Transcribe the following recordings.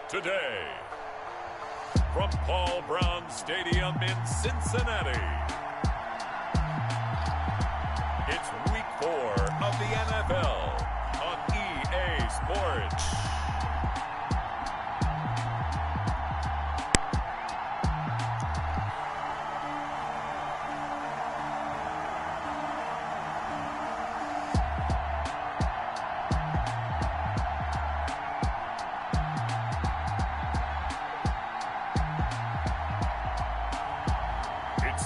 today. From Paul Brown Stadium in Cincinnati, it's Week 4 of the NFL on EA Sports.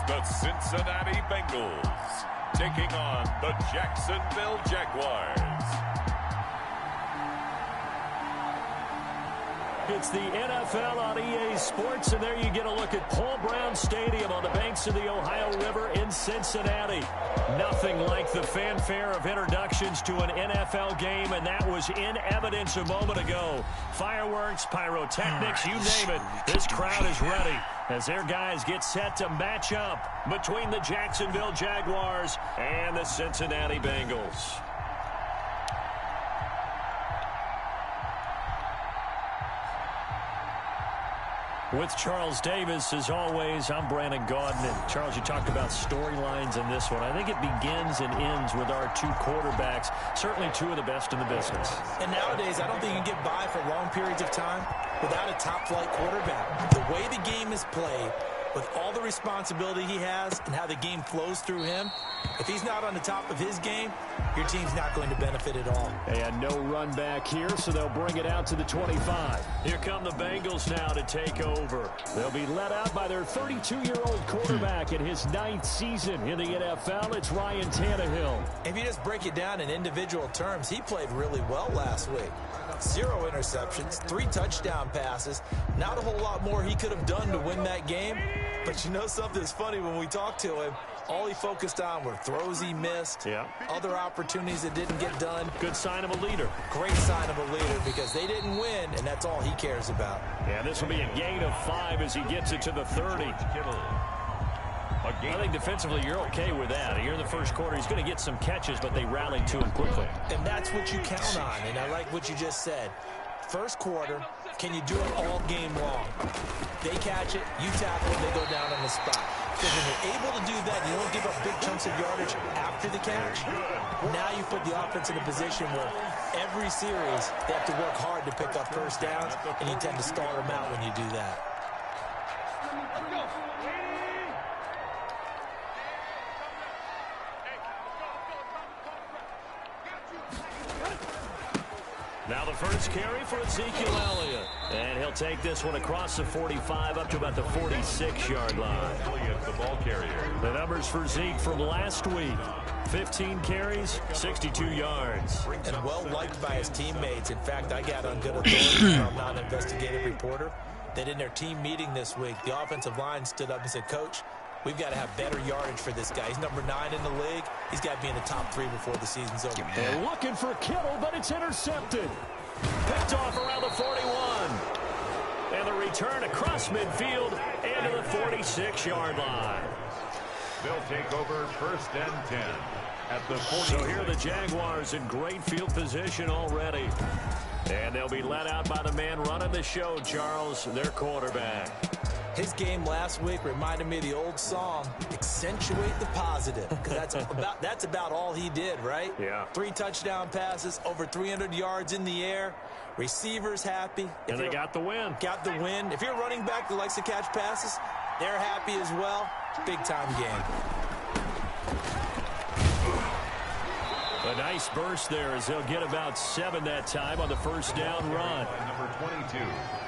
The Cincinnati Bengals taking on the Jacksonville Jaguars. It's the NFL on EA Sports, and there you get a look at Paul Brown Stadium on the banks of the Ohio River in Cincinnati. Nothing like the fanfare of introductions to an NFL game, and that was in evidence a moment ago. Fireworks, pyrotechnics, you name it. This crowd is ready as their guys get set to match up between the Jacksonville Jaguars and the Cincinnati Bengals. With Charles Davis, as always, I'm Brandon Gaudin. And Charles, you talked about storylines in this one. I think it begins and ends with our two quarterbacks, certainly two of the best in the business. And nowadays, I don't think you can get by for long periods of time without a top-flight quarterback. The way the game is played, with all the responsibility he has and how the game flows through him, if he's not on the top of his game, your team's not going to benefit at all. And no run back here, so they'll bring it out to the 25. Here come the Bengals now to take over. They'll be led out by their 32-year-old quarterback in his 9th season in the NFL. It's Ryan Tannehill. If you just break it down in individual terms, he played really well last week. 0 interceptions, 3 touchdown passes. Not a whole lot more he could have done to win that game. But you know something's funny, when we talked to him, all he focused on were throws he missed, other opportunities that didn't get done. Good sign of a leader. Great sign of a leader, because they didn't win, and that's all he cares about. Yeah, this will be a gain of 5 as he gets it to the 30. I think defensively you're okay with that. You're in the first quarter. He's going to get some catches, but they rallied to him quickly. And that's what you count on, and I like what you just said. First quarter, can you do it all game long? They catch it, you tackle it, they go down on the spot. Because when you're able to do that, you don't give up big chunks of yardage after the catch. Now you put the offense in a position where every series they have to work hard to pick up first downs, and you tend to stall them out when you do that. Now the first carry for Ezekiel Elliott. And he'll take this one across the 45 up to about the 46-yard line. Elliott, the ball carrier. The numbers for Zeke from last week. 15 carries, 62 yards. And well-liked by his teammates. In fact, I got on good authority from a non-investigative reporter that in their team meeting this week, the offensive line stood up and said, Coach, we've got to have better yardage for this guy. He's number 9 in the league. He's got to be in the top 3 before the season's over. They're looking for Kittle, but it's intercepted. Picked off around the 41. And the return across midfield and to the 46-yard line. They'll take over 1st and 10 at the 40. So here are the Jaguars in great field position already. And they'll be led out by the man running the show, Charles, their quarterback. His game last week reminded me of the old song, Accentuate the Positive, because that's about all he did, right? Yeah. 3 touchdown passes, over 300 yards in the air, receivers happy. And they got the win. Got the win. If you're a running back that likes to catch passes, they're happy as well. Big-time game. A nice burst there as they'll get about 7 that time on the first down run. Number 22.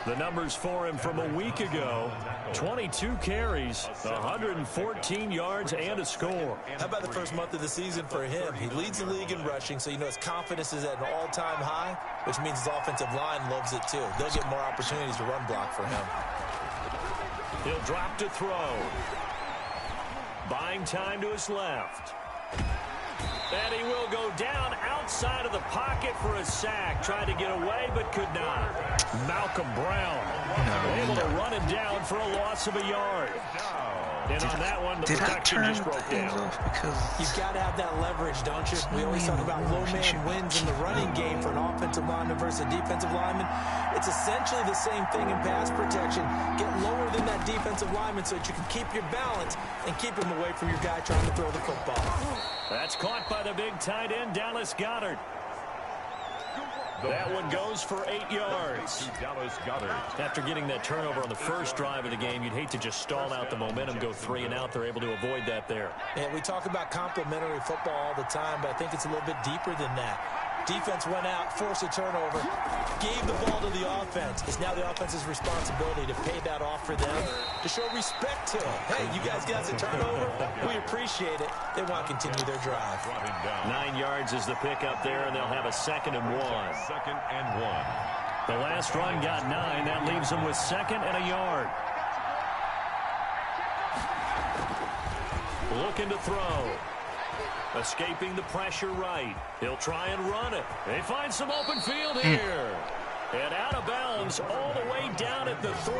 The numbers for him from a week ago, 22 carries, 114 yards, and a score. How about the first month of the season for him? He leads the league in rushing, so you know his confidence is at an all-time high, which means his offensive line loves it too. They'll get more opportunities to run block for him. He'll drop to throw. Buying time to his left. And he will go down outside of the pocket for a sack. Tried to get away, but could not. Malcolm Brown able to run him down for a loss of a yard. And on that one, the protection just broke down. You've got to have that leverage, don't you? We always talk about low man wins in the running game for an offensive lineman versus a defensive lineman. It's essentially the same thing in pass protection. Get lower than that defensive lineman so that you can keep your balance and keep him away from your guy trying to throw the football. That's caught by the big tight end, Dallas Goedert. That one goes for 8 yards. After getting that turnover on the first drive of the game, you'd hate to just stall out the momentum, go 3 and out. They're able to avoid that there. Yeah, we talk about complementary football all the time, but I think it's a little bit deeper than that. Defense went out, forced a turnover, gave the ball to the offense. It's now the offense's responsibility to pay that off for them, to show respect to them. Hey, you guys got a turnover? We appreciate it. They want to continue their drive. 9 yards is the pickup there, and they'll have a 2nd and 1. 2nd and 1. The last run got 9. That leaves them with 2nd and a yard. Looking to throw. Escaping the pressure right. He'll try and run it. They find some open field here. And out of bounds all the way down at the 3.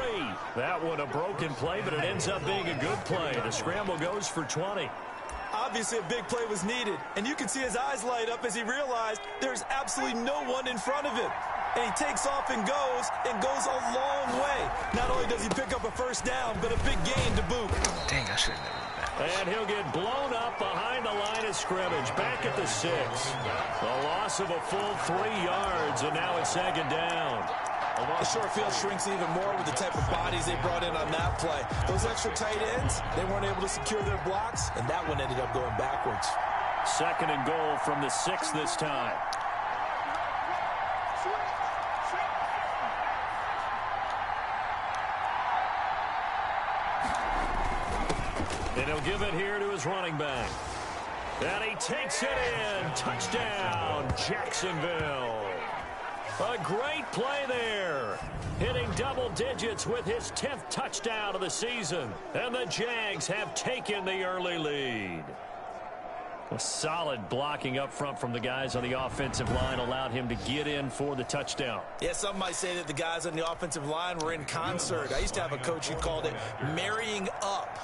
That one a broken play, but it ends up being a good play. The scramble goes for 20. Obviously, a big play was needed, and you can see his eyes light up as he realized there's absolutely no one in front of him. And he takes off and goes a long way. Not only does he pick up a first down, but a big gain to boot. Dang, I should have never done that. And he'll get blown up behind the line of scrimmage, back at the 6. A loss of a full 3 yards, and now it's 2nd down. The short field shrinks even more with the type of bodies they brought in on that play. Those extra tight ends, they weren't able to secure their blocks, and that one ended up going backwards. 2nd and goal from the 6 this time. And he'll give it here to his running back. And he takes it in. Touchdown, Jacksonville. A great play there. Hitting double digits with his 10th touchdown of the season. And the Jags have taken the early lead. A solid blocking up front from the guys on the offensive line allowed him to get in for the touchdown. Yeah, some might say that the guys on the offensive line were in concert. I used to have a coach who called it marrying up.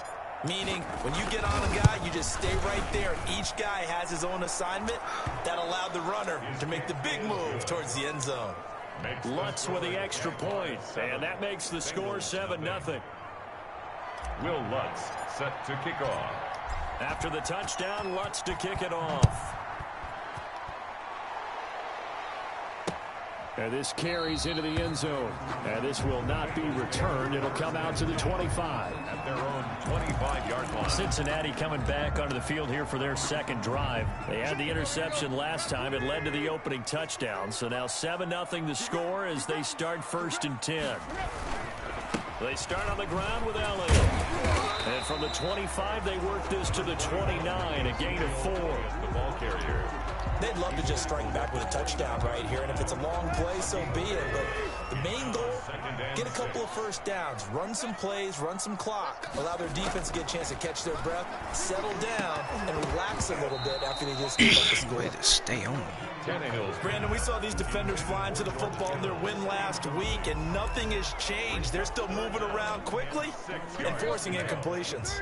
Meaning, when you get on a guy, you just stay right there. Each guy has his own assignment. That allowed the runner to make the big move towards the end zone. Lutz with the extra point, and that makes the score 7-0. Will Lutz set to kick off. After the touchdown, Lutz to kick it off. And this carries into the end zone. And this will not be returned. It'll come out to the 25. At their own 25-yard line. Cincinnati coming back onto the field here for their 2nd drive. They had the interception last time. It led to the opening touchdown. So now 7-0 the score as they start 1st and 10. They start on the ground with Elliott. And from the 25, they work this to the 29, a gain of 4. The ball carrier. They'd love to just strike back with a touchdown right here, and if it's a long play, so be it. But the main goal, get a couple of first downs, run some plays, run some clock, allow their defense to get a chance to catch their breath, settle down, and relax a little bit after they just give up the score. Way to stay on. Brandon, we saw these defenders flying to the football in their win last week, and nothing has changed. They're still moving around quickly and forcing incompletions.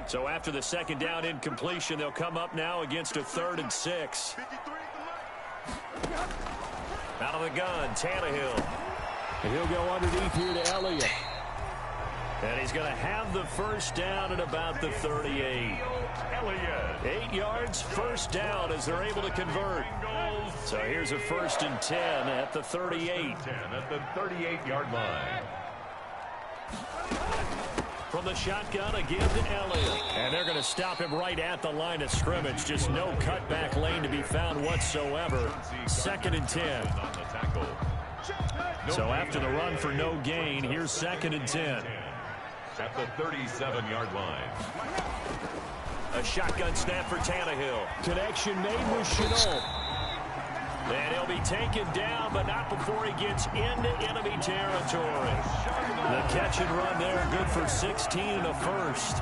So after the 2nd down incompletion, they'll come up now against a 3rd and 6. Out of the gun, Tannehill. And he'll go underneath here to Elliott. And he's going to have the first down at about the 38. 8 yards, first down as they're able to convert. So here's a 1st and 10 at the 38. At the 38-yard line. From the shotgun again to Elliott. And they're going to stop him right at the line of scrimmage. Just no cutback lane to be found whatsoever. 2nd and 10. So after the run for no gain, here's 2nd and 10. At the 37-yard line. A shotgun snap for Tannehill. Connection made with Chenault. And he'll be taken down, but not before he gets into enemy territory. The catch and run there, good for 16 and a first.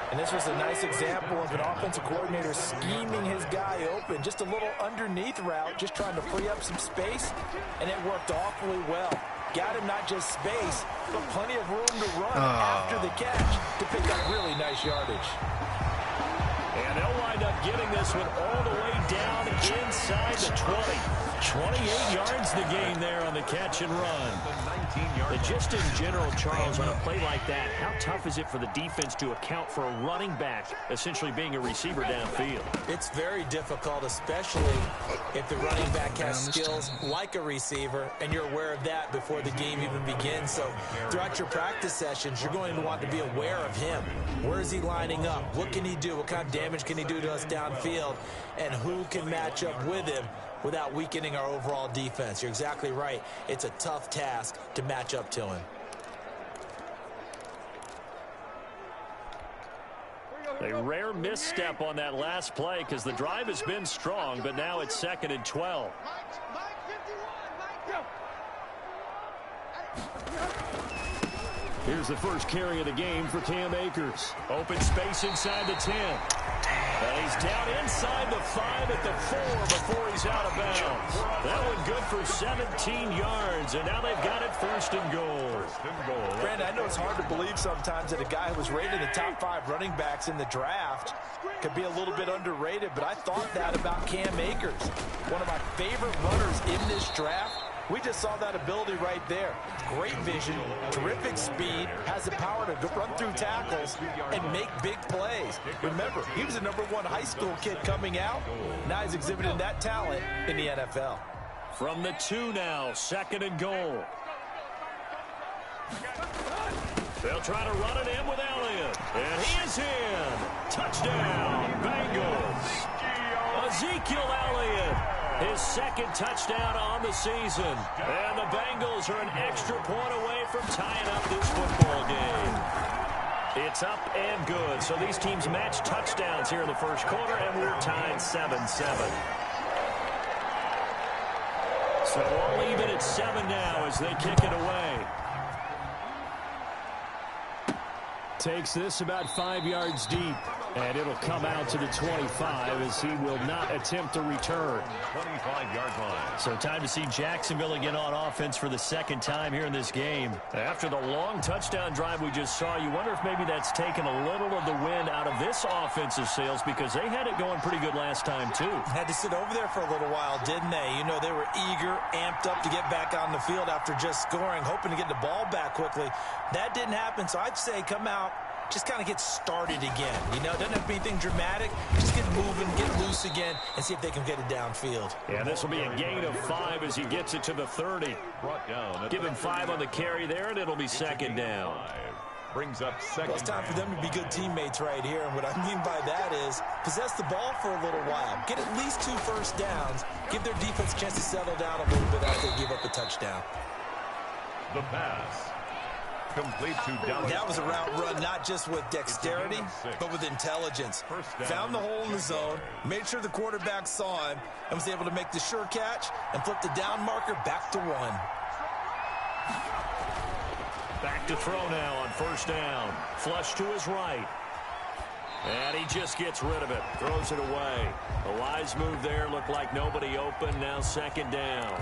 And this was a nice example of an offensive coordinator scheming his guy open. Just a little underneath route, just trying to free up some space, and it worked awfully well. Got him not just space, but plenty of room to run after the catch to pick up really nice yardage. And they'll wind up getting this one all the way down inside the 20. 28 yards the game there on the catch and run. And just in general, Charles, on a play like that, how tough is it for the defense to account for a running back essentially being a receiver downfield? It's very difficult, especially if the running back has skills like a receiver, and you're aware of that before the game even begins. So throughout your practice sessions, you're going to want to be aware of him. Where is he lining up? What can he do? What kind of damage can he do to us downfield? And who can match up with him without weakening our overall defense? You're exactly right. It's a tough task to match up to him. A rare misstep on that last play because the drive has been strong, but now it's 2nd and 12. Here's the first carry of the game for Cam Akers. Open space inside the 10. And he's down inside the 5 at the 4 before he's out of bounds. That one good for 17 yards, and now they've got it 1st and goal. Brandon, I know it's hard to believe sometimes that a guy who was rated in the top 5 running backs in the draft could be a little bit underrated, but I thought that about Cam Akers. One of my favorite runners in this draft. We just saw that ability right there. Great vision, terrific speed, has the power to run through tackles and make big plays. Remember, he was a #1 high school kid coming out. Now he's exhibiting that talent in the NFL. From the 2 now, 2nd and goal. They'll try to run it in with Elliott. And he is in. Touchdown, Bengals. Ezekiel Elliott. His 2nd touchdown on the season. And the Bengals are an extra point away from tying up this football game. It's up and good. So these teams match touchdowns here in the 1st quarter, and we're tied 7-7. So all even at 7 now as they kick it away. Takes this about 5 yards deep. And it'll come out to the 25 as he will not attempt a return. 25-yard line. So time to see Jacksonville again on offense for the 2nd time here in this game. After the long touchdown drive we just saw, you wonder if maybe that's taken a little of the wind out of this offensive sails because they had it going pretty good last time too. Had to sit over there for a little while, didn't they? You know, they were eager, amped up to get back on the field after just scoring, hoping to get the ball back quickly. That didn't happen, so I'd say come out, just kind of get started again. You know, doesn't have to be anything dramatic. Just get moving, get loose again, and see if they can get it downfield. Yeah, this will be a gain of 5 as he gets it to the 30. Give him 5 on the carry there, and it'll be 2nd down. Brings up 2nd. Well, it's time for them to be good teammates right here, and what I mean by that is possess the ball for a little while. Get at least 2 first downs. Give their defense a chance to settle down a little bit after they give up a touchdown. The pass. Complete to Dallas. That was a route run not just with dexterity, but with intelligence. Found the hole in the zone, made sure the quarterback saw him, and was able to make the sure catch and flip the down marker back to 1. Back to throw now on 1st down. Flush to his right. And he just gets rid of it. Throws it away. A wise move there. Looked like nobody open. Now 2nd down.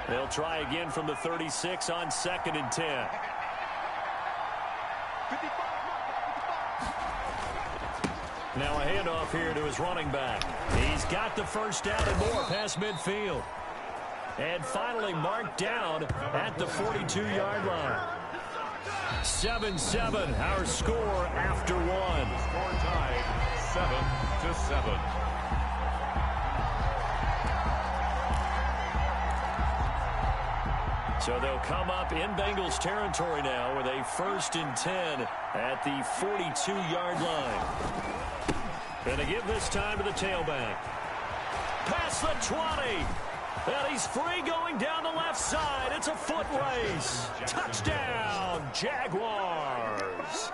They'll try again from the 36 on 2nd and 10. Now a handoff here to his running back. He's got the 1st down and more past midfield. And finally marked down at the 42-yard line. 7-7, our score after 1. Score tied 7-7. So they'll come up in Bengals territory now with a 1st and 10 at the 42-yard line. Gonna give this time to the tailback. Past the 20. And he's free going down the left side. It's a foot race. Touchdown, Jaguars.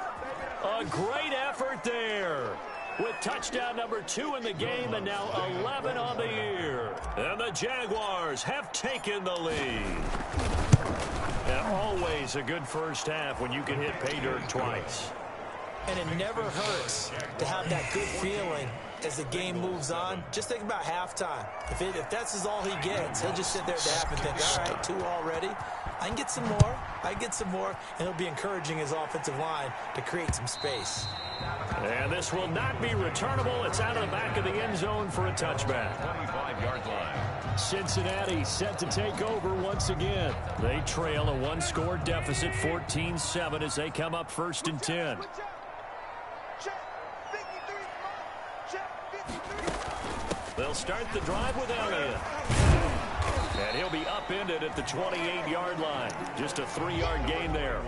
A great effort there. With touchdown number 2 in the game and now 11 on the year. And the Jaguars have taken the lead. And always a good 1st half when you can hit pay dirt twice. And it never hurts to have that good feeling as the game moves on. Just think about halftime. If that's all he gets, he'll just sit there at the half and think, all right, 2 already. I can get some more. And it'll be encouraging his offensive line to create some space. And this will not be returnable. It's out of the back of the end zone for a touchback. 25-yard line. Cincinnati set to take over once again. They trail a 1-score deficit, 14-7, as they come up 1st and 10. They'll start the drive with Elliott. And he'll be upended at the 28-yard line. Just a 3-yard gain there.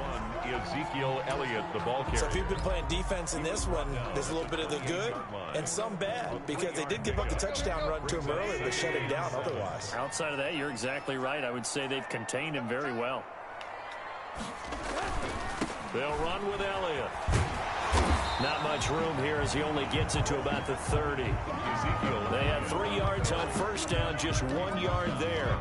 Ezekiel Elliott, the ball carrier. So if you've been playing defense in this one, there's a little bit of the good and some bad, because they did give up the touchdown run to him earlier, but shut him down otherwise. Outside of that, you're exactly right. I would say they've contained him very well. They'll run with Elliott. Not much room here as he only gets it to about the 30. They had 3 yards on 1st down, just 1 yard there.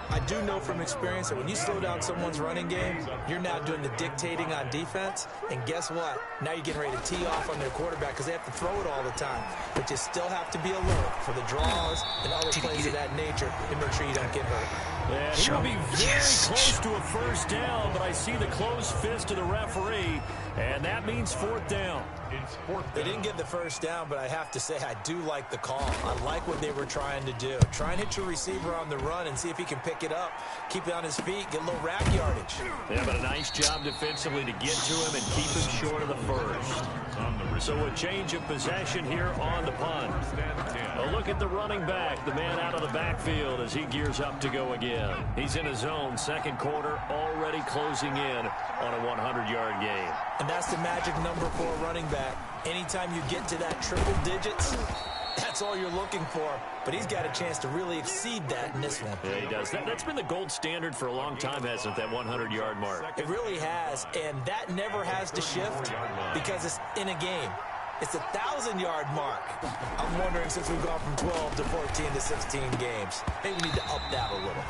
I do know from experience that when you slow down someone's running game, you're now doing the dictating on defense. And guess what? Now you're getting ready to tee off on their quarterback because they have to throw it all the time. But you still have to be alert for the draws and other plays of that nature to make sure you don't get hurt. And he will be very close to a 1st down, but I see the closed fist of the referee, and that means 4th down. They didn't get the 1st down, but I have to say I do like the call. I like what they were trying to do. Try and hit your receiver on the run and see if he can pick it up, keep it on his feet, get a little rack yardage. Yeah, but a nice job defensively to get to him and keep him short of the 1st. So a change of possession here on the punt. A look at the running back, the man out of the backfield as he gears up to go again. He's in his zone, 2nd quarter, already closing in on a 100-yard game. And that's the magic number for a running back. Anytime you get to that triple digits, that's all you're looking for. But he's got a chance to really exceed that in this one. Yeah, he does. That's been the gold standard for a long time, hasn't it, that 100-yard mark? It really has, and that never has to shift because it's in a game. It's a 1,000-yard mark. I'm wondering, since we've gone from 12 to 14 to 16 games, maybe we need to up that a little.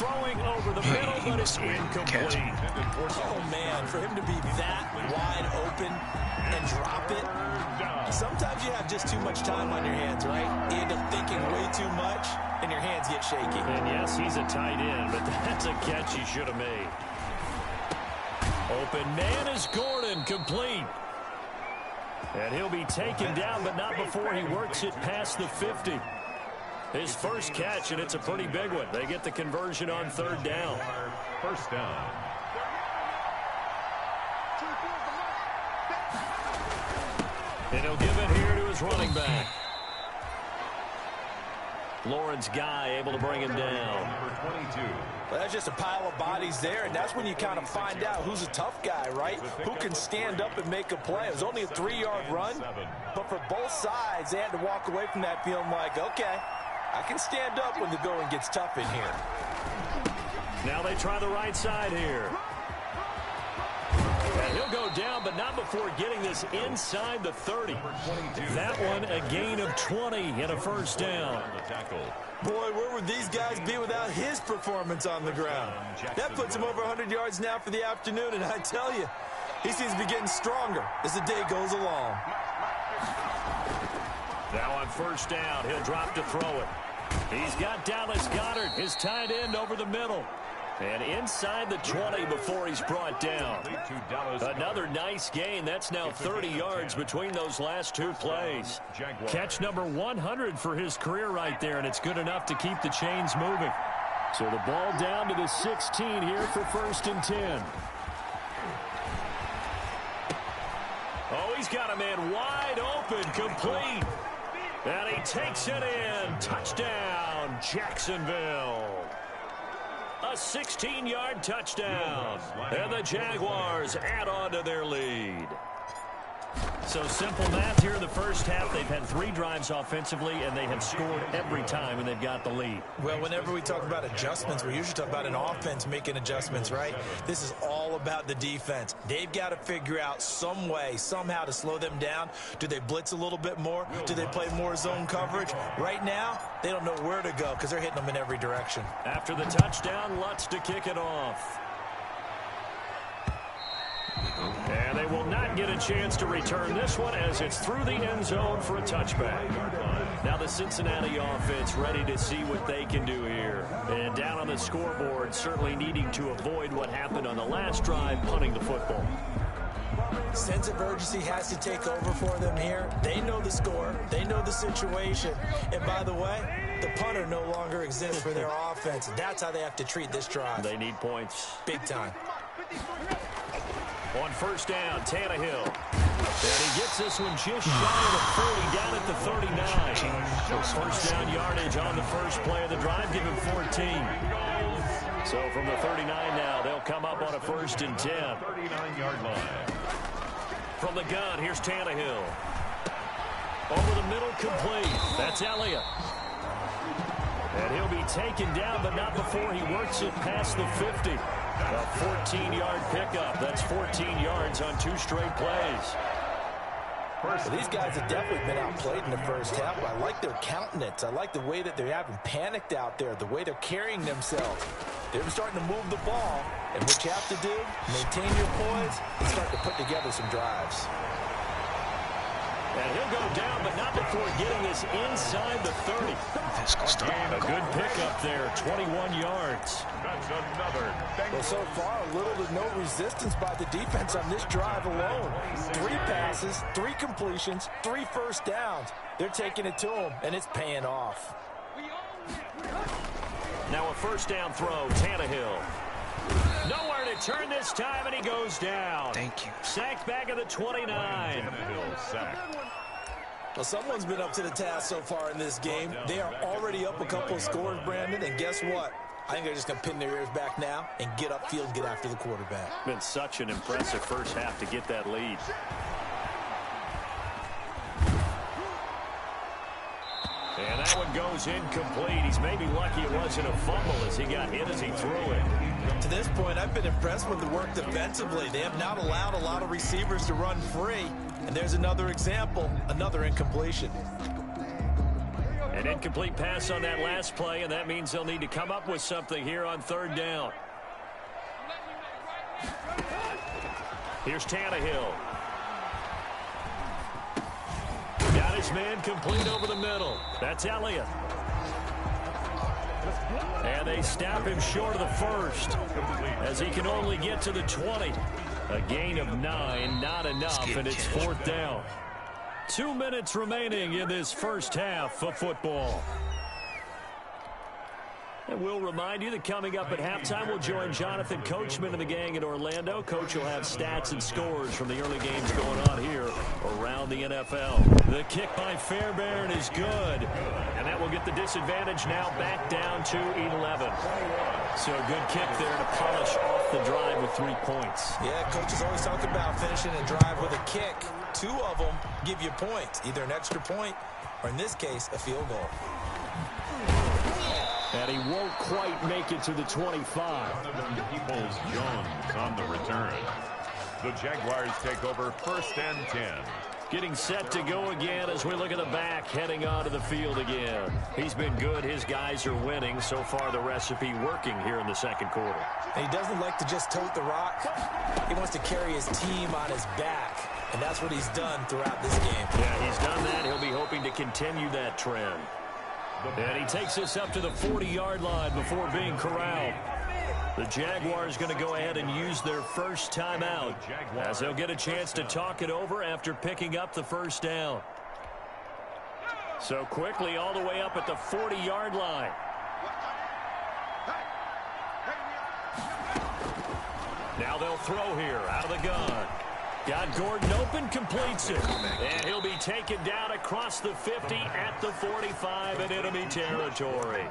Throwing over the middle, but it's incomplete. Oh, man, for him to be that wide open and drop it. Sometimes you have just too much time on your hands, right? You end up thinking way too much, and your hands get shaky. And yes, he's a tight end, but that's a catch he should have made. Open man is Gordon, complete. And he'll be taken down, but not before he works it past the 50. His first catch, and it's a pretty big one. They get the conversion on 3rd down. 1st down. And he'll give it here to his running back. Lawrence Guy able to bring him down. Well, that's just a pile of bodies there, and that's when you kind of find out who's a tough guy, right? Who can stand up and make a play. It was only a 3-yard run, but for both sides, they had to walk away from that feeling like, okay, I can stand up when the going gets tough in here. Now they try the right side here. And he'll go down, but not before getting this inside the 30. That one a gain of 20 and a 1st down. Boy, where would these guys be without his performance on the ground? That puts him over 100 yards now for the afternoon, and I tell you, he seems to be getting stronger as the day goes along. Now on 1st down, he'll drop to throw it. He's got Dallas Goedert, his tight end, over the middle. And inside the 20 before he's brought down. Another nice gain. That's now 30 yards between those last 2 plays. Catch number 100 for his career right there, and it's good enough to keep the chains moving. So the ball down to the 16 here for 1st and 10. Oh, he's got a man wide open, complete. And he takes it in. Touchdown, Jacksonville. A 16-yard touchdown. And the Jaguars add on to their lead. So simple math here in the first half. They've had 3 drives offensively, and they have scored every time, and they've got the lead. Well, whenever we talk about adjustments, we usually talk about an offense making adjustments, right? This is all about the defense. They've got to figure out some way, somehow to slow them down. Do they blitz a little bit more? Do they play more zone coverage? Right now, they don't know where to go because they're hitting them in every direction. After the touchdown, Lutz to kick it off. And they will not get a chance to return this one as it's through the end zone for a touchback. Now the Cincinnati offense ready to see what they can do here. And down on the scoreboard, certainly needing to avoid what happened on the last drive, punting the football. Sense of urgency has to take over for them here. They know the score. They know the situation. And by the way, the punter no longer exists for their offense. That's how they have to treat this drive. They need points. Big time. On first down, Tannehill. And he gets this one just shy of the 40, down at the 39. First down yardage on the first play of the drive, give him 14. So from the 39 now, they'll come up on a 1st and 10. 39-yard line. From the gun, here's Tannehill. Over the middle, complete. That's Elliott. And he'll be taken down, but not before he works it past the 50. A 14-yard pickup. That's 14 yards on 2 straight plays. Well, these guys have definitely been outplayed in the first half. I like their countenance. I like the way that they're having panicked out there, the way they're carrying themselves. They're starting to move the ball, and what you have to do, maintain your poise and start to put together some drives. And he'll go down, but not before getting this inside the 30. A good pickup there, 21 yards. That's another. Well, so far, little to no resistance by the defense on this drive alone. 3 passes, 3 completions, 3 first downs. They're taking it to them, and it's paying off. Now a first down throw, Tannehill. Nowhere to turn this time, and he goes down. Thank you. Sacked back at the 29. Tannehill sacked. Well, someone's been up to the task so far in this game. They are already up a couple of scores, Brandon, and guess what? I think they're just going to pin their ears back now and get upfield and get after the quarterback. Been such an impressive first half to get that lead. And that one goes incomplete. He's maybe lucky it wasn't a fumble as he got hit as he threw it. To this point, I've been impressed with the work defensively. They have not allowed a lot of receivers to run free. And there's another example, another incompletion. An incomplete pass on that last play, and that means they'll need to come up with something here on 3rd down. Here's Tannehill. Got his man complete over the middle. That's Elliott. And they stop him short of the 1st as he can only get to the 20. A gain of 9, not enough, and it's 4th down. 2 minutes remaining in this first half of football. And we'll remind you that coming up at halftime, we'll join Jonathan Coachman and the gang in Orlando. Coach will have stats and scores from the early games going on here around the NFL. The kick by Fairbairn is good, and that will get the disadvantage now back down to 11. So a good kick there to polish off the drive with 3 points. Yeah, coaches always talk about finishing a drive with a kick. 2 of them give you points, either an extra point or, in this case, a field goal. And he won't quite make it to the 25. Peoples Jones on the return. The Jaguars take over 1st and 10. Getting set to go again as we look at the back, heading onto the field again. He's been good. His guys are winning. So far, the recipe working here in the 2nd quarter. And he doesn't like to just tote the rock. He wants to carry his team on his back. And that's what he's done throughout this game. Yeah, he's done that. He'll be hoping to continue that trend. And he takes us up to the 40-yard line before being corralled. The Jaguars going to go ahead and use their first timeout as they'll get a chance to talk it over after picking up the 1st down. So quickly all the way up at the 40-yard line. Now they'll throw here out of the gun. Got Gordon open, completes it. And he'll be taken down across the 50 at the 45 in enemy territory.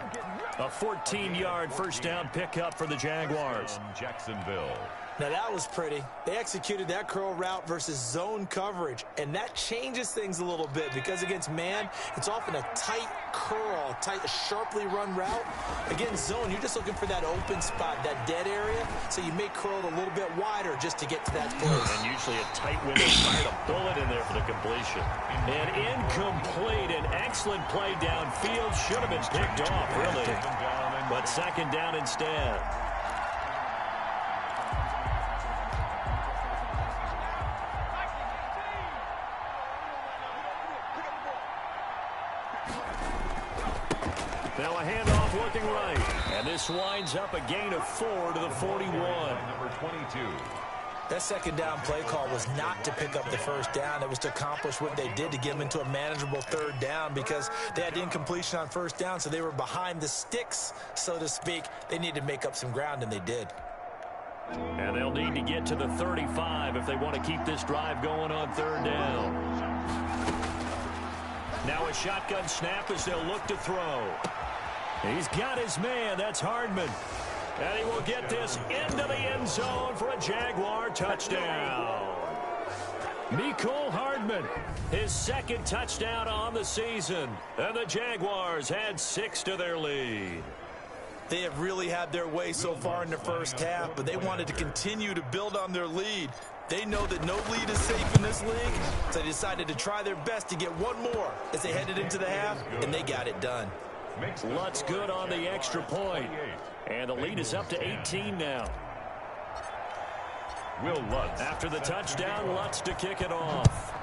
A 14-yard first down pickup for the Jaguars. Jacksonville. Now, that was pretty. They executed that curl route versus zone coverage, and that changes things a little bit because against man, it's often a tight curl, tight, sharply run route. Against zone, you're just looking for that open spot, that dead area, so you may curl it a little bit wider just to get to that place. And usually a tight window, fired a bullet in there for the completion. And incomplete, an excellent play downfield. Should have been picked off, really. But 2nd down instead. Now a handoff looking right. And this winds up a gain of 4 to the 41. Number 22. That second down play call was not to pick up the first down. It was to accomplish what they did to get them into a manageable third down because they had incompletion on first down, so they were behind the sticks, so to speak. They needed to make up some ground, and they did. And they'll need to get to the 35 if they want to keep this drive going on third down. Now a shotgun snap as they'll look to throw. He's got his man. That's Hardman. And he will get this into the end zone for a Jaguar touchdown. Mecole Hardman, his second touchdown on the season. And the Jaguars add 6 to their lead. They have really had their way so far in the first half, but they wanted to continue to build on their lead. They know that no lead is safe in this league, so they decided to try their best to get one more as they headed into the half, and they got it done. Lutz good on the extra point. And the lead is up to 18 now. Will Lutz. After the touchdown, Lutz to kick it off.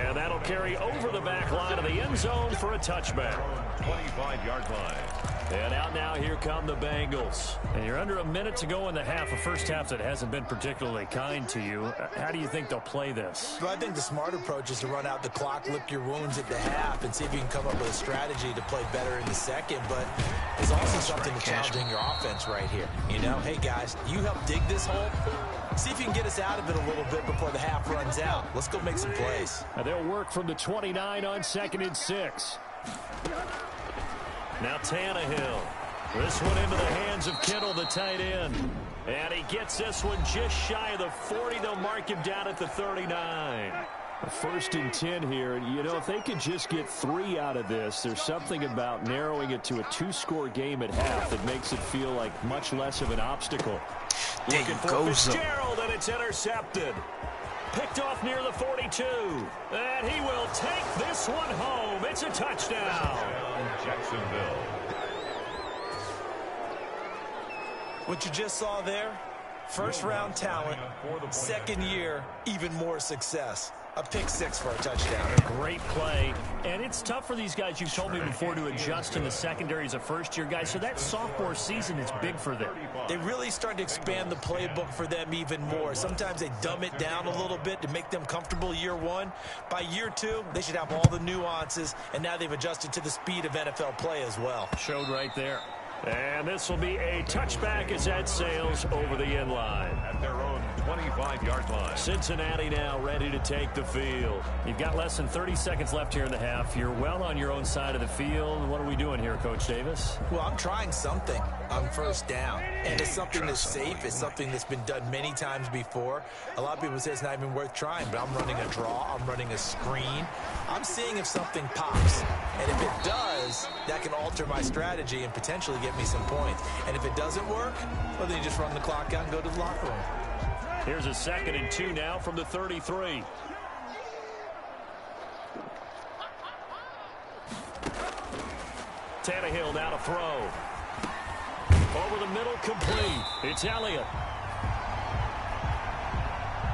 And that'll carry over the back line of the end zone for a touchback. 25-yard line. And out now, here come the Bengals. And you're under a minute to go in the half, a first half that hasn't been particularly kind to you. How do you think they'll play this? Well, I think the smart approach is to run out the clock, lick your wounds at the half, and see if you can come up with a strategy to play better in the second. But it's also something to challenging your offense right here. You know, hey, guys, you help dig this hole. See if you can get us out of it a little bit before the half runs out. Let's go make some plays. And they'll work from the 29 on 2nd and 6. Now Tannehill. This one into the hands of Kittle, the tight end. And he gets this one just shy of the 40. They'll mark him down at the 39. A 1st and 10 here. You know, if they could just get 3 out of this, there's something about narrowing it to a 2-score game at half that makes it feel like much less of an obstacle. There Looking you for go, Fitzgerald, and it's intercepted. Picked off near the 42. And he will take this one home. It's a touchdown. Jacksonville. What you just saw there, first-round talent, second year, even more success. A pick 6 for a touchdown. Great play. And it's tough for these guys, you've told me before, to adjust in the secondary as a first-year guy. So that sophomore season is big for them. They really started to expand the playbook for them even more. Sometimes they dumb it down a little bit to make them comfortable year 1. By year 2, they should have all the nuances, and now they've adjusted to the speed of NFL play as well. Showed right there. And this will be a touchback as that sails over the end line. At their own 25-yard line. Cincinnati now ready to take the field. You've got less than 30 seconds left here in the half. You're well on your own side of the field. What are we doing here, Coach Davis? Well, I'm trying something on first down. And it's something that's safe. It's something that's been done many times before. A lot of people say it's not even worth trying, but I'm running a draw. I'm running a screen. I'm seeing if something pops. And if it does, that can alter my strategy and potentially get me some points. And if it doesn't work, well, then you just run the clock out and go to the locker room. Here's a 2nd and 2 now from the 33. Tannehill now to throw. Over the middle, complete. It's Elliott.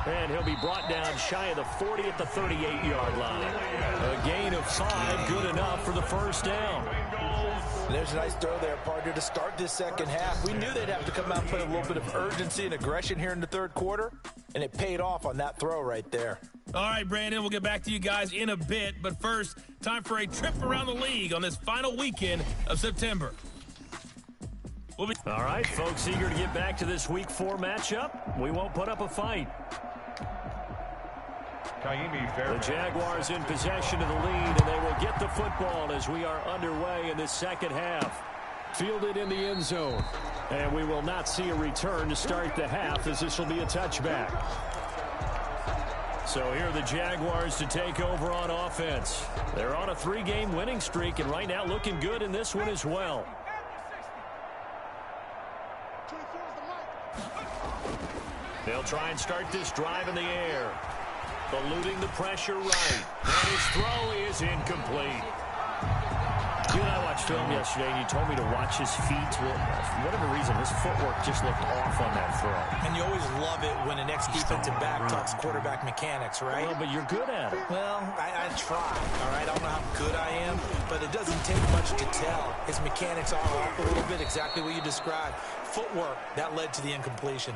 And he'll be brought down shy of the 40 at the 38-yard line. A gain of 5, good enough for the first down. There's a nice throw there, partner, to start this second half. We knew they'd have to come out and play a little bit of urgency and aggression here in the third quarter, and it paid off on that throw right there. All right, Brandon, we'll get back to you guys in a bit. But first, time for a trip around the league on this final weekend of September. All right, folks, eager to get back to this Week 4 matchup. We won't put up a fight. The Jaguars in possession of the lead, and they will get the football as we are underway in this second half. Fielded in the end zone. And we will not see a return to start the half, as this will be a touchback. So here are the Jaguars to take over on offense. They're on a 3-game winning streak, and right now looking good in this one as well. They'll try and start this drive in the air. Eluding the pressure right. And his throw is incomplete. You and I watched film yesterday, and you told me to watch his feet. Well, for whatever reason, his footwork just looked off on that throw. And you always love it when an ex-defensive back talks quarterback mechanics, right? Well, but you're good at it. Well, I try, all right? I don't know how good I am, but it doesn't take much to tell. His mechanics are off a little bit, exactly what you described. Footwork, that led to the incompletion.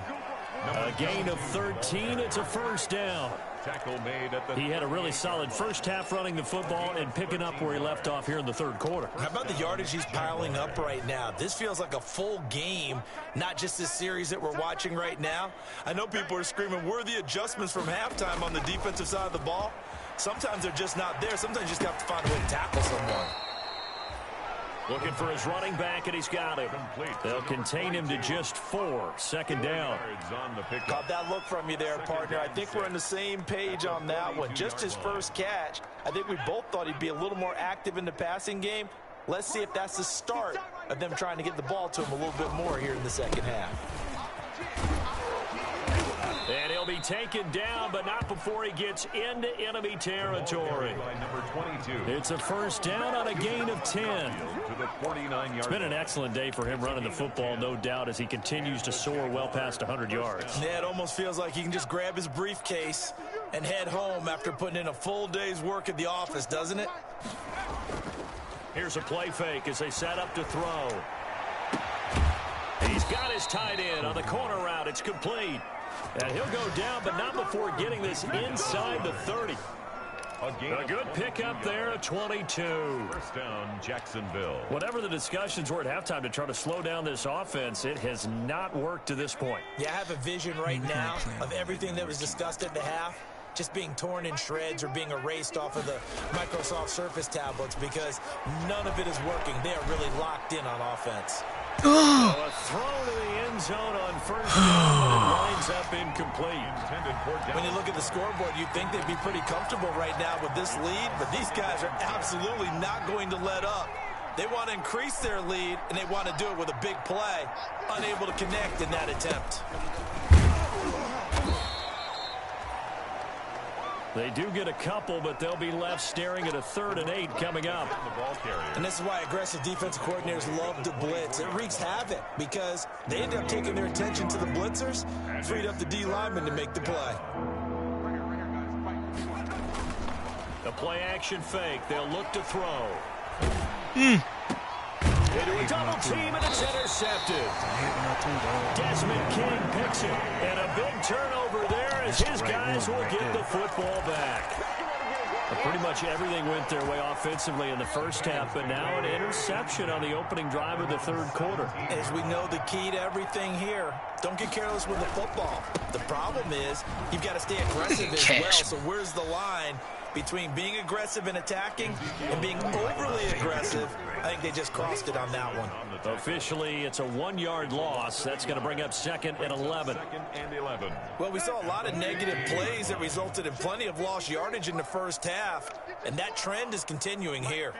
A gain of 13. It's a first down. Tackle made at the... He had a really solid first half running the football and picking up where he left off here in the third quarter. How about the yardage he's piling up right now? This feels like a full game, not just this series that we're watching right now. I know people are screaming, where are the adjustments from halftime on the defensive side of the ball? Sometimes they're just not there. Sometimes you just have to find a way to tackle someone. Looking for his running back, and he's got him. They'll contain him to just 4. Second down. Caught that look from you there, partner. I think we're on the same page on that one. Just his first catch. I think we both thought he'd be a little more active in the passing game. Let's see if that's the start of them trying to get the ball to him a little bit more here in the second half. And he'll be taken down, but not before he gets into enemy territory. It's a first down on a gain of 10. It's been an excellent day for him running the football, no doubt, as he continues to soar well past 100 yards. Yeah, it almost feels like he can just grab his briefcase and head home after putting in a full day's work at the office, doesn't it? Here's a play fake as they set up to throw. He's got his tight end on the corner route. It's complete. And he'll go down, but not before getting this inside the 30. A good pickup there at 22. First down, Jacksonville. Whatever the discussions were at halftime to try to slow down this offense, it has not worked to this point. Yeah, I have a vision right now of everything that was discussed at the half just being torn in shreds or being erased off of the Microsoft Surface tablets because none of it is working. They are really locked in on offense. So a throw to the end zone on first down, and it winds up incomplete. When you look at the scoreboard, you'd think they'd be pretty comfortable right now with this lead, but these guys are absolutely not going to let up. They want to increase their lead, and they want to do it with a big play, unable to connect in that attempt. They do get a couple, but they'll be left staring at a 3rd and 8 coming up. And this is why aggressive defensive coordinators love to blitz. It wreaks havoc because they end up taking their attention to the blitzers, freed up the D lineman to make the play. The play action fake. They'll look to throw. Into a double team, and it's intercepted. Desmond King picks it, and a big turnover there as his guys will get the football back. Pretty much everything went their way offensively in the first half, but now an interception on the opening drive of the third quarter. As we know, the key to everything here, don't get careless with the football. The problem is you've got to stay aggressive as well, so where's the line between being aggressive and attacking and being overly aggressive? I think they just crossed it on that one. Officially, it's a 1-yard loss. That's going to bring up 2nd and 11. Well, we saw a lot of negative plays that resulted in plenty of lost yardage in the first half, and that trend is continuing here.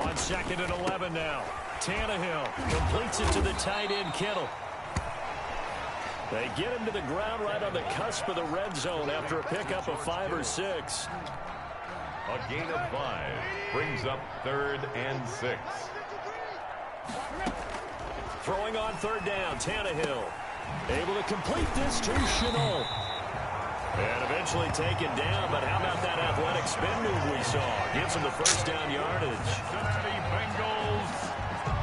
On 2nd and 11 now. Tannehill completes it to the tight end, Kittle. They get him to the ground right on the cusp of the red zone after a pickup of 5 or 6. A gain of 5 brings up 3rd and 6. Throwing on 3rd down, Tannehill. Able to complete this to Chenault. And eventually taken down, but how about that athletic spin move we saw? Gives him the first down yardage. Bengals.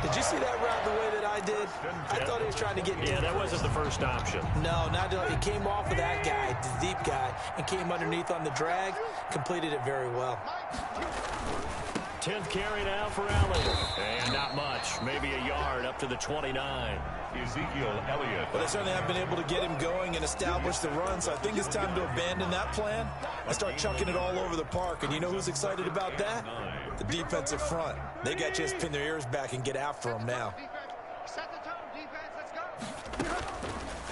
Did you see that route the way that I did? I thought he was trying to get deep. Yeah, that wasn't the first option. No, not at all. He came off of that guy, the deep guy, and came underneath on the drag. Completed it very well. 10th carry now for Elliott. And not much. Maybe a yard up to the 29. Ezekiel Elliott. But they certainly have been able to get him going and establish the run, so I think it's time to abandon that plan and start chucking it all over the park. And you know who's excited about that? The defensive front. They got just pin their ears back and get after him now.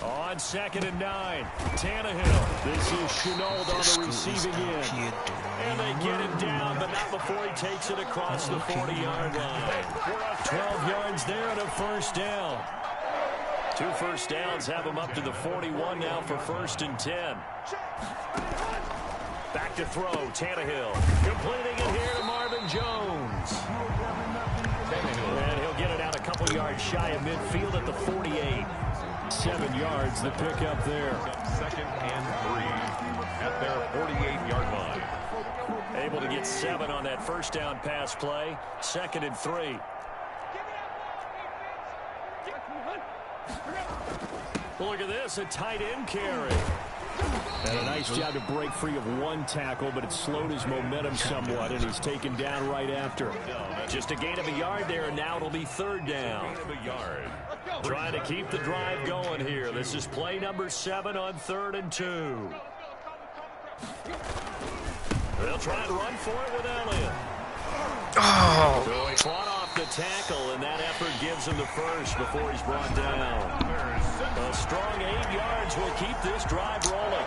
On 2nd and 9, Tannehill. This is Chenault on the receiving end. And they get him down, but not before he takes it across the 40-yard line. 12 yards there and a first down. 2 first downs have him up to the 41 now for 1st and 10. Back to throw, Tannehill. Completing it here to Marvin Aaron Jones. And he'll get it out a couple yards shy of midfield at the 48. 7 yards, the pickup there. Second and 3 at their 48-yard line. Able to get 7 on that first down pass play. 2nd and 3. Look at this, a tight end carry. And a nice job to break free of one tackle, but it slowed his momentum somewhat, and he's taken down right after. Just a gain of a yard there, and now it'll be 3rd down. Trying to keep the drive going here. This is play number 7 on 3rd and 2. They'll try and run for it with Elliott. Oh! So he fought off the tackle, and that effort gives him the first before he's brought down. A strong 8 yards will keep this drive rolling.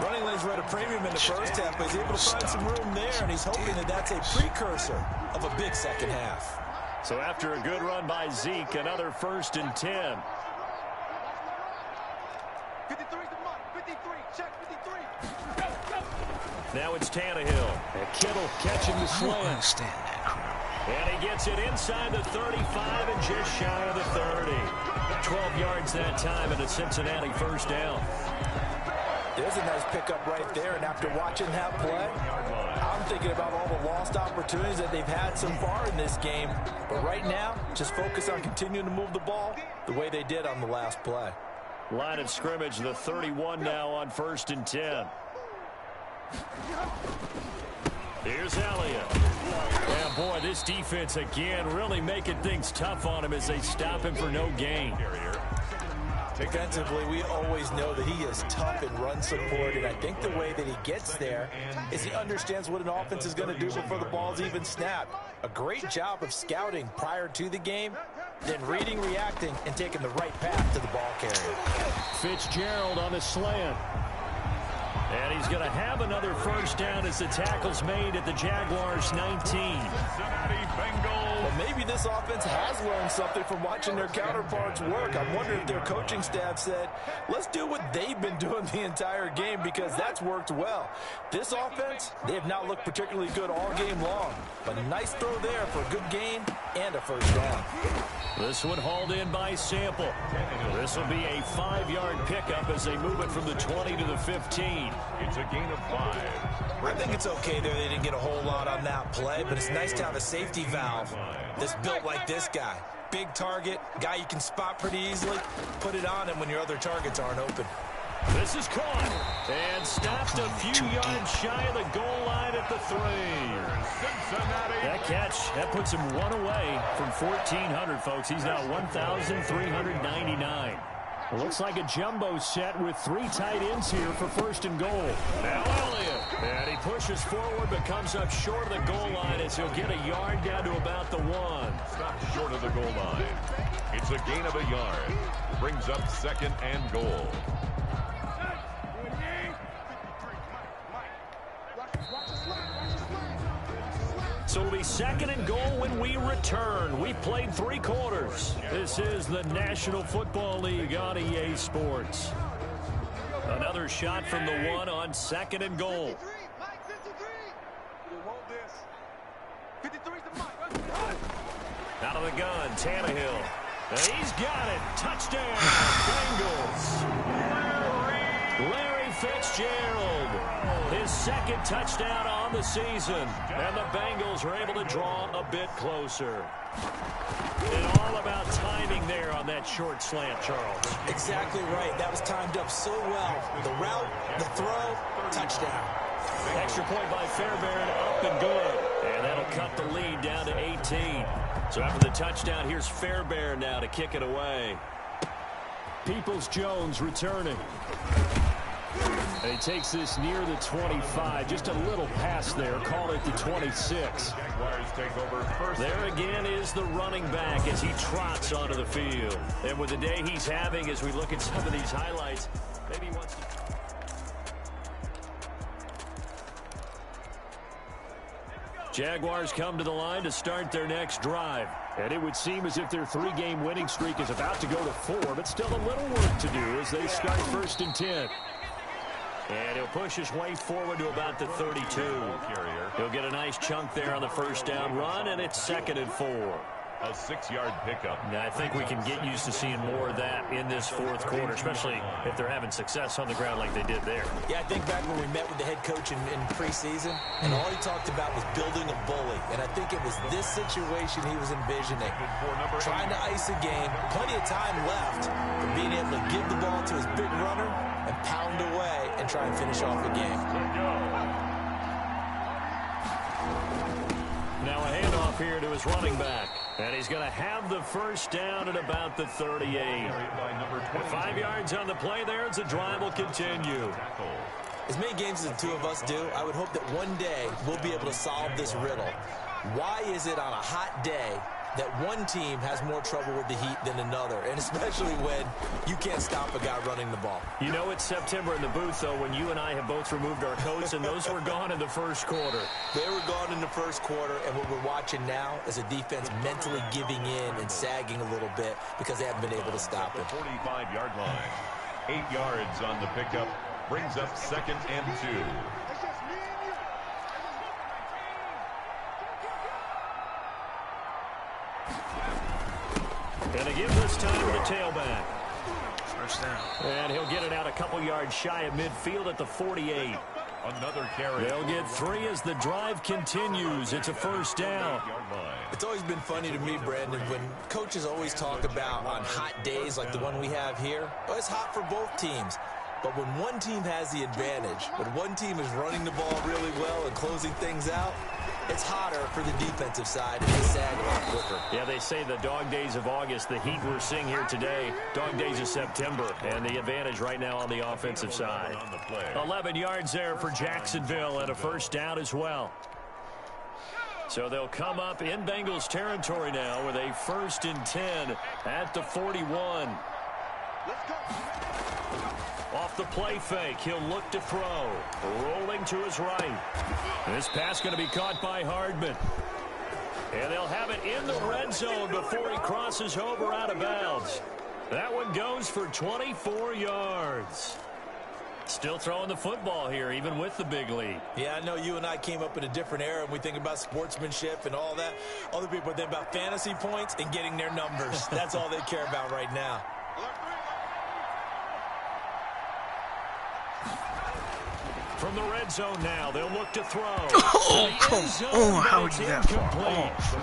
Running lanes were at a premium in the first half, but he's able to find some room there, and he's hoping that that's a precursor of a big second half. So after a good run by Zeke, another 1st and 10. 53 to Mike. 53. Check 53. Now it's Tannehill. And Kittle catching the I don't slant. understand that. And he gets it inside the 35 and just shy of the 30. 12 yards that time and a Cincinnati 1st down. There's a nice pickup right there, and after watching that play, I'm thinking about all the lost opportunities that they've had so far in this game. But right now, just focus on continuing to move the ball the way they did on the last play. Line of scrimmage, the 31 now on 1st and 10. Here's Elliott. And boy, this defense again really making things tough on him as they stop him for no gain. Defensively, we always know that he is tough in run support, and I think the way that he gets there is he understands what an offense is going to do before the ball's even snapped. A great job of scouting prior to the game, then reading, reacting, and taking the right path to the ball carrier. Fitzgerald on the slant. And he's going to have another 1st down as the tackle's made at the Jaguars 19. Cincinnati Bengals. Well, maybe this offense has learned something from watching their counterparts work. I'm wondering if their coaching staff said, let's do what they've been doing the entire game, because that's worked well. This offense, they have not looked particularly good all game long. But a nice throw there for a good gain and a 1st down. This one hauled in by Sample. This will be a 5-yard pickup as they move it from the 20 to the 15. It's a gain of 5. I think it's okay there. They didn't get a whole lot on that play, but it's nice to have a safety valve that's built like this guy. Big target, guy you can spot pretty easily. Put it on him when your other targets aren't open. This is caught and stopped a few yards shy of the goal line at the 3. That catch, that puts him 1 away from 1,400, folks. He's now 1,399. Looks like a jumbo set with 3 tight ends here for 1st and goal. Now Elliott. And he pushes forward but comes up short of the goal line as he'll get a yard down to about the 1. Stop short of the goal line. It's a gain of a yard. Brings up 2nd and goal. So it'll be 2nd and goal when we return. We played 3 quarters. This is the National Football League on EA Sports. Another shot from the 1 on 2nd and goal. Out of the gun, Tannehill. And he's got it. Touchdown, Bengals. Larry Fitzgerald. His 2nd touchdown on the season. And the Bengals are able to draw a bit closer. And all about timing there on that short slant, Charles. Exactly right. That was timed up so well. The route, the throw, touchdown. Extra point by Fairbairn, up and good. And that'll cut the lead down to 18. So after the touchdown, here's Fairbairn now to kick it away. Peoples-Jones returning. And he takes this near the 25. Just a little pass there. Call it the 26. There again is the running back as he trots onto the field. And with the day he's having, as we look at some of these highlights, maybe he wants to... Jaguars come to the line to start their next drive. And it would seem as if their 3-game winning streak is about to go to 4, but still a little work to do as they start 1st and 10. And he'll push his way forward to about the 32. He'll get a nice chunk there on the first down run, and it's 2nd and 4. A 6-yard pickup. Now, I think we can get used to seeing more of that in this 4th quarter, especially if they're having success on the ground like they did there. Yeah, I think back when we met with the head coach in preseason, and all he talked about was building a bully. And I think it was this situation he was envisioning. Trying to ice a game, plenty of time left, but being able to give the ball to his big runner and pound away and try and finish off a game. Now a handoff here to his running back. And he's going to have the first down at about the 38. 5 yards on the play there as the drive will continue. As many games as the two of us do, I would hope that one day we'll be able to solve this riddle. Why is it on a hot day that one team has more trouble with the heat than another, and especially when you can't stop a guy running the ball? You know it's September in the booth, though, when you and I have both removed our coats, and those were gone in the first quarter. They were gone in the first quarter, and what we're watching now is a defense mentally giving in and sagging a little bit because they haven't been able to stop it. 45-yard line. 8 yards on the pickup. Brings up 2nd and 2. And they give this time to the tailback. First down. And he'll get it out a couple yards shy of midfield at the 48. Another carry. They'll get 3 as the drive continues. It's a first down. It's always been funny to me, Brandon, when coaches always talk about on hot days like the one we have here. Well, it's hot for both teams. But when one team has the advantage, when one team is running the ball really well and closing things out, it's hotter for the defensive side and they sag a lot quicker. Yeah, they say the dog days of August, the heat we're seeing here today, dog days of September, and the advantage right now on the offensive side. 11 yards there for Jacksonville and a first down as well. So they'll come up in Bengals territory now with a 1st and 10 at the 41. Let's go. Off the play fake, he'll look to throw. Rolling to his right. This pass going to be caught by Hardman. And they'll have it in the red zone before he crosses over out of bounds. That one goes for 24 yards. Still throwing the football here, even with the big lead. Yeah, I know you and I came up in a different era, and we think about sportsmanship and all that. Other people think about fantasy points and getting their numbers. That's all they care about right now. From the red zone now, they'll look to throw. Oh, come on. How would you that far off?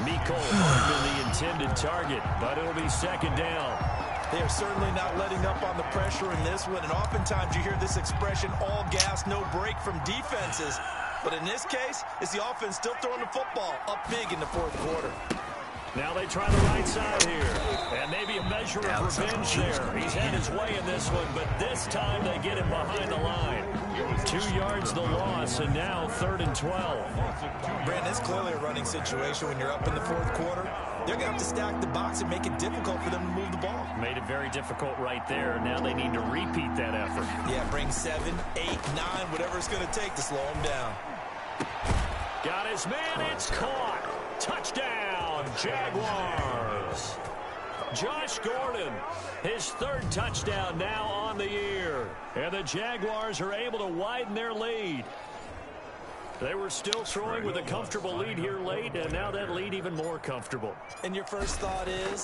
Mecole Hardman, the intended target, but it'll be 2nd down. They are certainly not letting up on the pressure in this one, and oftentimes you hear this expression, all gas, no break from defenses. But in this case, it's the offense still throwing the football up big in the 4th quarter. Now they try the right side here. And maybe a measure of revenge there. He's had his way in this one, but this time they get him behind the line. 2 yards the loss, and now 3rd and 12. Brandon, it's clearly a running situation when you're up in the 4th quarter. They're going to have to stack the box and make it difficult for them to move the ball. Made it very difficult right there. Now they need to repeat that effort. Yeah, bring 7, 8, 9, whatever it's going to take to slow him down. Got his man. It's caught. Touchdown, Jaguars. Josh Gordon, his 3rd touchdown now on the year. And the Jaguars are able to widen their lead. They were still throwing with a comfortable lead here late, and now that lead even more comfortable. And your first thought is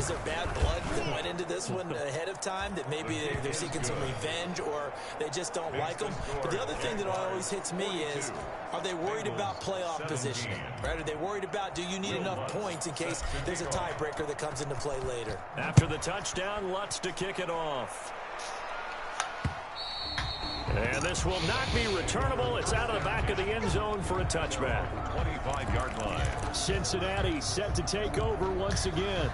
there bad blood that went into this one ahead of time, that maybe they're seeking some revenge or they just don't like them? But the other thing that always hits me is, are they worried about playoff positioning? Right? Are they worried about, do you need enough points in case there's a tiebreaker that comes into play later? After the touchdown, Lutz to kick it off. And this will not be returnable. It's out of the back of the end zone for a touchback. 25-yard line. Cincinnati set to take over once again.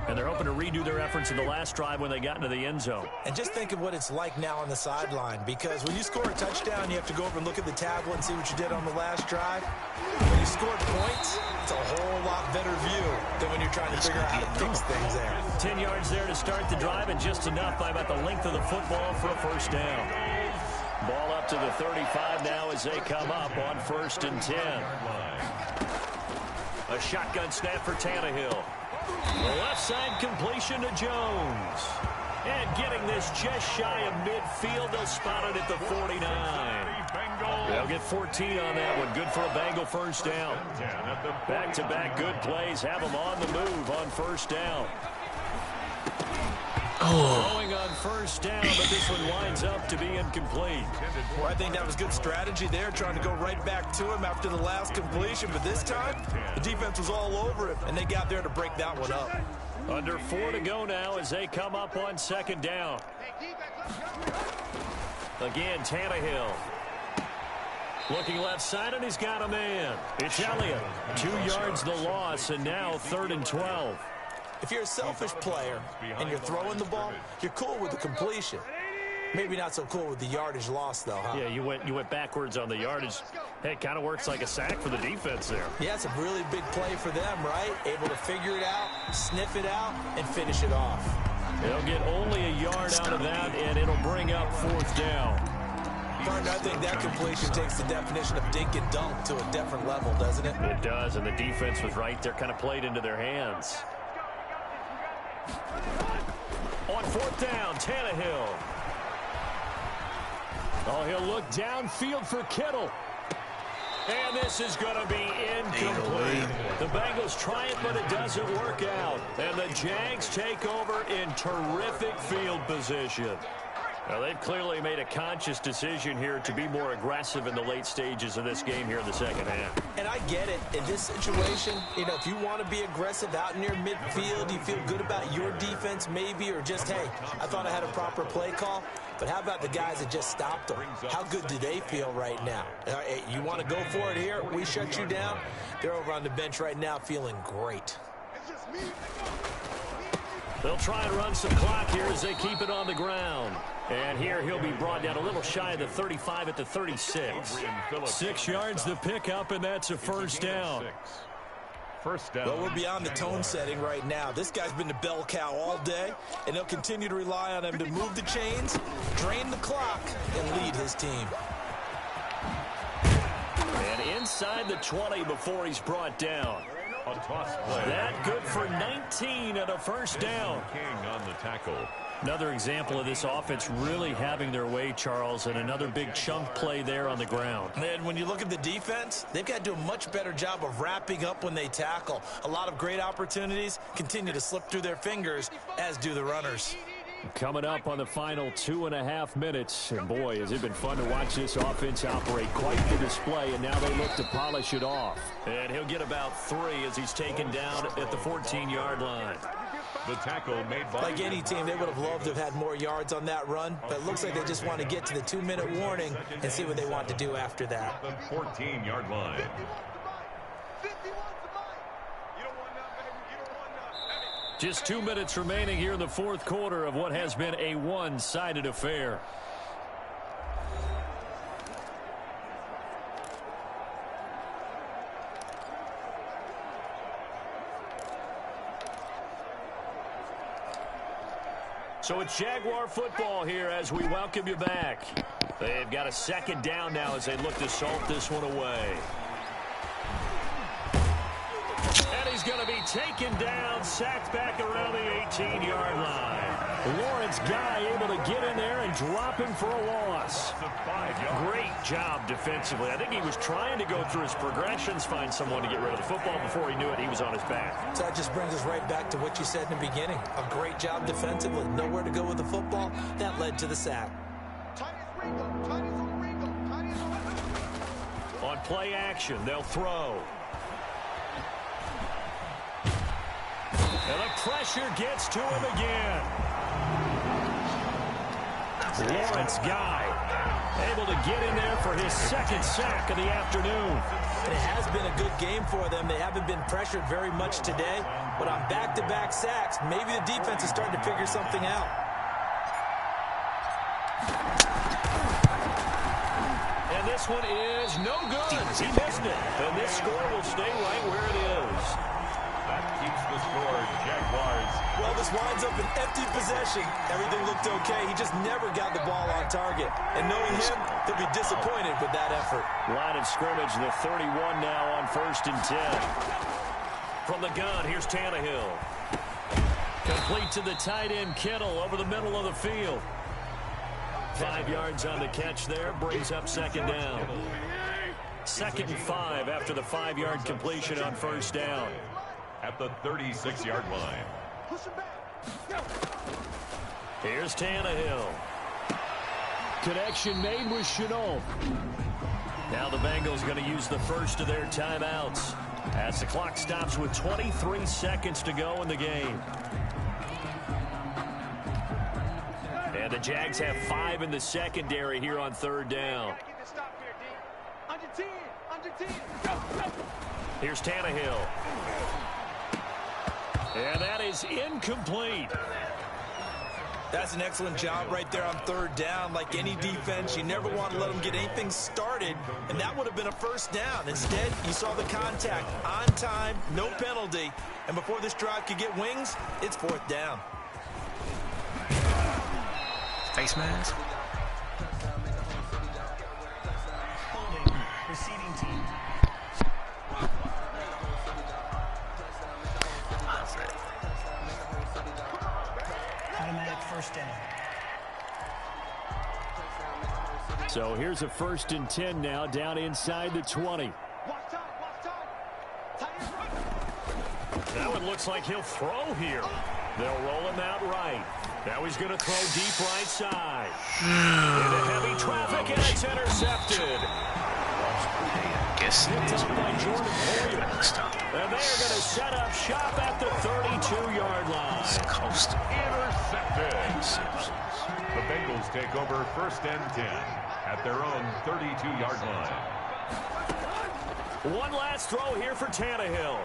And they're hoping to redo their efforts in the last drive when they got into the end zone. And just think of what it's like now on the sideline, because when you score a touchdown, you have to go over and look at the tablet and see what you did on the last drive. When you scored points, it's a whole lot better view than when you're trying to figure out how to fix things there. 10 yards there to start the drive, and just enough by about the length of the football for a first down. Ball up to the 35 now as they come up on 1st and 10. A shotgun snap for Tannehill. The left side completion to Jones. And getting this just shy of midfield, they'll spot it at the 49. They'll get 14 on that one. Good for a Bengal first down. Back-to-back good plays have them on the move on first down. Throwing on first down, but this one winds up to be incomplete. Well, I think that was good strategy there, trying to go right back to him after the last completion. But this time, the defense was all over him, and they got there to break that one up. Under 4 to go now as they come up on second down. Again, Tannehill. Looking left side, and he's got a man. It's Elliott. 2 yards the loss, and now 3rd and 12. If you're a selfish player and you're throwing the ball, you're cool with the completion. Maybe not so cool with the yardage loss, though, huh? Yeah, you went backwards on the yardage. Hey, it kind of works like a sack for the defense there. Yeah, it's a really big play for them, right? Able to figure it out, sniff it out, and finish it off. They'll get only a yard out of that, and it'll bring up 4th down. Partner, I think that completion takes the definition of dink and dunk to a different level, doesn't it? It does, and the defense was right there, kind of played into their hands. On 4th down, Tannehill. Oh, he'll look downfield for Kittle. And this is going to be incomplete. The Bengals try it, but it doesn't work out. And the Jags take over in terrific field position. Now, they've clearly made a conscious decision here to be more aggressive in the late stages of this game here in the second half. And I get it. In this situation, you know, if you want to be aggressive out near midfield, you feel good about your defense maybe, or just, hey, I thought I had a proper play call. But how about the guys that just stopped them? How good do they feel right now? You want to go for it here? We shut you down? They're over on the bench right now feeling great. They'll try and run some clock here as they keep it on the ground. And here he'll be brought down a little shy of the 35 at the 36. 6 yards the pickup, and that's a first down. First down. Well, we're beyond the tone setting right now. This guy's been the bell cow all day, and they'll continue to rely on him to move the chains, drain the clock, and lead his team. And inside the 20 before he's brought down. A toss play. That good for 19 and a first down. King on the tackle. Another example of this offense really having their way, Charles, and another big chunk play there on the ground. And when you look at the defense, they've got to do a much better job of wrapping up when they tackle. A lot of great opportunities continue to slip through their fingers, as do the runners. Coming up on the final 2.5 minutes, and boy, has it been fun to watch this offense operate. Quite the display, and now they look to polish it off. And he'll get about 3 as he's taken down at the 14-yard line. The tackle made by... Like any team, they would have loved to have had more yards on that run, but it looks like they just want to get to the 2-minute warning and see what they want to do after that. The 14-yard line. Just 2 minutes remaining here in the fourth quarter of what has been a one-sided affair. So it's Jaguar football here as we welcome you back. They've got a second down now as they look to salt this one away. And he's going to be taken down, sacked back around the 18-yard line. Lawrence Guy able to get in there and drop him for a loss. Great job defensively. I think he was trying to go through his progressions, find someone to get rid of the football. Before he knew it, he was on his back. So that just brings us right back to what you said in the beginning. A great job defensively. Nowhere to go with the football. That led to the sack. On play action, they'll throw. And the pressure gets to him again. Lawrence Guy able to get in there for his second sack of the afternoon. And it has been a good game for them. They haven't been pressured very much today, but on back-to-back sacks, maybe the defense is starting to figure something out. And this one is no good. He missed it. And this score will stay right where it is. That keeps the score, Jaguars. Well, this winds up an empty possession. Everything looked okay. He just never got the ball on target. And knowing him, he'll be disappointed with that effort. Line of scrimmage, the 31 now on 1st and 10. From the gun, here's Tannehill. Complete to the tight end, Kittle, over the middle of the field. 5 yards on the catch there, brings up second down. 2nd and 5 after the 5-yard completion on first down. At the 36-yard line. Here's Tannehill. Connection made with Chenault. Now the Bengals going to use the first of their timeouts as the clock stops with 23 seconds to go in the game. And the Jags have 5 in the secondary here on third down. Here's Tannehill. And that is incomplete. That's an excellent job right there on third down. Like any defense, you never want to let them get anything started, and that would have been a first down. Instead, you saw the contact on time, no penalty, and before this drive could get wings, it's fourth down. Face mask. Holding, receiving team. Automatic first down. So here's a 1st and 10 now, down inside the 20. That one looks like he'll throw here. They'll roll him out right. Now he's going to throw deep right side. Into heavy traffic, and it's intercepted. Picked up by Jordan Poyer. And they are going to set up shop at the 32-yard line. Intercepted. The Bengals take over 1st and 10 at their own 32-yard line. One last throw here for Tannehill.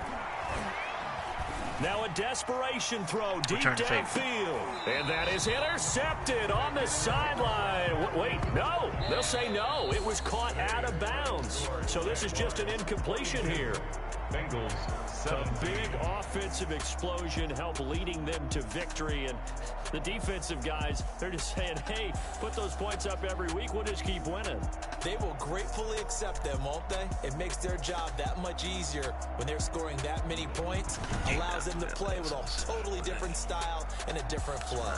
Now a desperation throw deep downfield. And that is intercepted on the sideline. Wait, no. They'll say no. It was caught out of bounds. So this is just an incompletion here. Bengals A big offensive explosion help leading them to victory. And the defensive guys, they're just saying, hey, put those points up every week. We'll just keep winning. They will gratefully accept them, won't they? It makes their job that much easier when they're scoring that many points. Allows them to play with a totally different style and a different flow.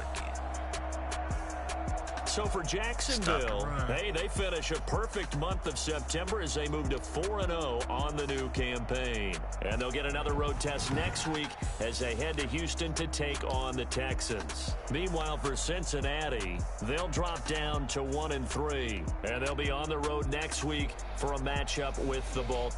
So for Jacksonville, hey, they finish a perfect month of September as they move to 4-0 on the new campaign. And they'll get another road test next week as they head to Houston to take on the Texans. Meanwhile, for Cincinnati, they'll drop down to 1-3. And they'll be on the road next week for a matchup with the Baltimore.